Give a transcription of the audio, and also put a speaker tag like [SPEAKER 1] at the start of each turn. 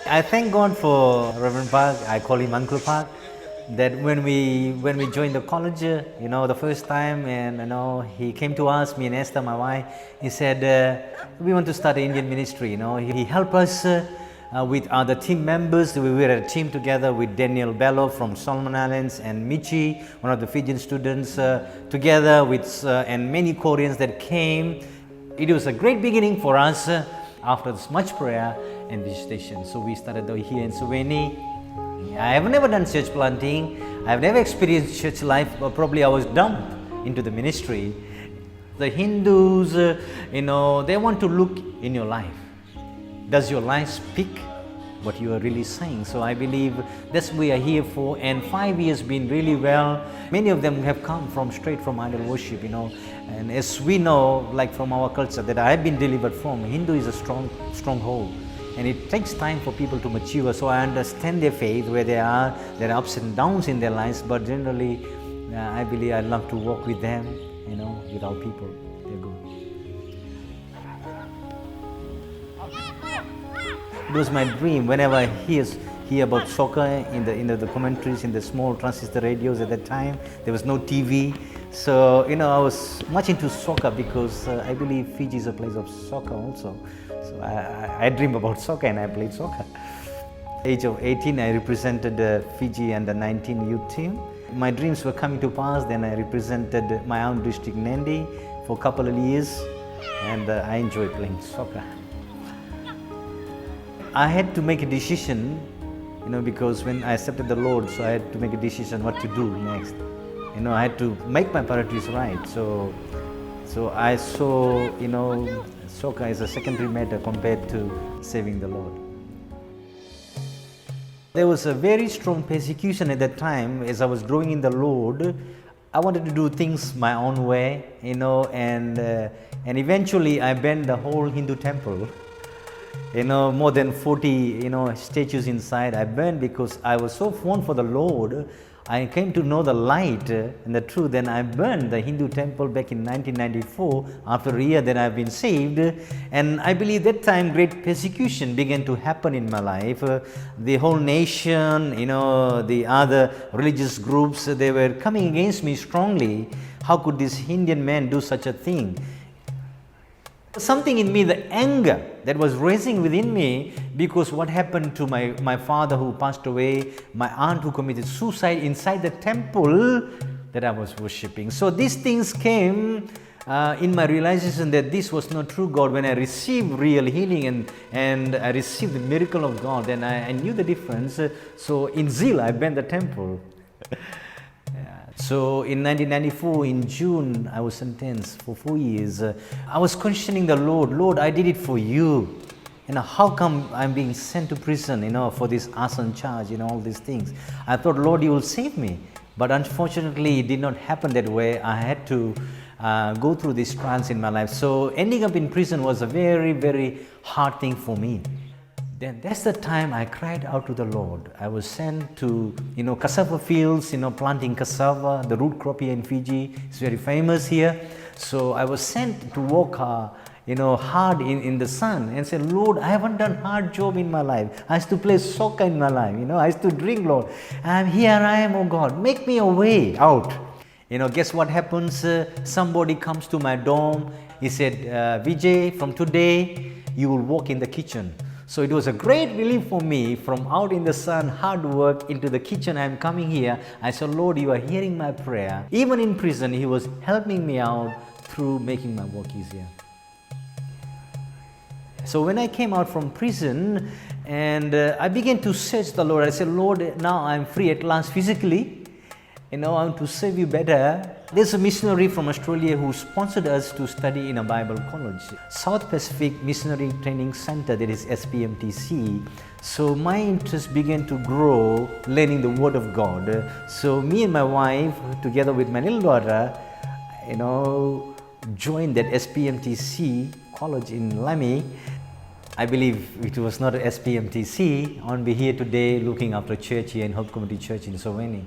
[SPEAKER 1] I thank God for Reverend Park. I call him Uncle Park. That when we joined the college, the first time, and he came to us, me and Esther, my wife. He said, "We want to start an Indian ministry." He helped us with other team members. We were a team together with Daniel Bello from Solomon Islands and Michi, one of the Fijian students, together with and many Koreans that came. It was a great beginning for us after much prayer and visitation. So we started here in Saweni. I have never done church planting. I have never experienced church life. Probably I was dumped into the ministry. The Hindus, they want to look in your life. Does your life speak what you are really saying? So I believe that's what we are here for. And 5 years been really well. Many of them have come straight from idol worship, And as we know, like from our culture that I have been delivered from, Hindu is a stronghold. And it takes time for people to mature. So I understand their faith, where they are. There are ups and downs in their lives. But generally, I believe I love to walk with them, with our people. They're good. It was my dream whenever I hear about soccer in the commentaries in the small transistor radios at that time. There was no TV. So, I was much into soccer because I believe Fiji is a place of soccer also. So I dream about soccer and I played soccer. Age of 18, I represented the Fiji under 19 youth team. My dreams were coming to pass. Then I represented my own district, Nandi, for a couple of years, and I enjoyed playing soccer. I had to make a decision, because when I accepted the Lord, so I had to make a decision what to do next. I had to make my priorities right. So I saw, soccer is a secondary matter compared to serving the Lord. There was a very strong persecution at that time as I was growing in the Lord. I wanted to do things my own way, and eventually I burned the whole Hindu temple. More than 40, statues inside I burned because I was so fond for the Lord. I came to know the light and the truth. Then I burned the Hindu temple back in 1994. After a year, then I've been saved. And I believe that time great persecution began to happen in my life. The whole nation, the other religious groups, they were coming against me strongly. How could this Indian man do such a thing? Something in me, the anger that was rising within me, because what happened to my father who passed away, my aunt who committed suicide inside the temple that I was worshipping. So these things came in my realization that this was not true God. When I received real healing and I received the miracle of God, then I knew the difference. So in zeal, I burned the temple. So in 1994, in June, I was sentenced for 4 years. I was questioning the Lord. Lord, I did it for you. How come I'm being sent to prison, for this arson charge, all these things. I thought, Lord, you will save me. But unfortunately, it did not happen that way. I had to go through these trials in my life. So ending up in prison was a very, very hard thing for me. Then that's the time I cried out to the Lord. I was sent to, cassava fields, planting cassava, the root crop here in Fiji. It's very famous here. So I was sent to walk, hard in the sun and said, Lord, I haven't done hard job in my life. I used to play soccer in my life, I used to drink, Lord. And here I am, oh God, make me a way out. Guess what happens? Somebody comes to my dorm. He said, Vijay, from today, you will walk in the kitchen. So it was a great relief for me from out in the sun, hard work, into the kitchen. I'm coming here. I said, Lord, you are hearing my prayer. Even in prison, He was helping me out through making my work easier. So when I came out from prison and I began to search the Lord, I said, Lord, now I'm free at last physically. I want to serve you better. There's a missionary from Australia who sponsored us to study in a Bible college, South Pacific Missionary Training Center, that is SPMTC. So my interest began to grow, learning the Word of God. So me and my wife, together with my little daughter, joined that SPMTC college in Lamy. I believe it was not a SPMTC. I want to be here today looking after a church here in Hope Community Church in Saweni.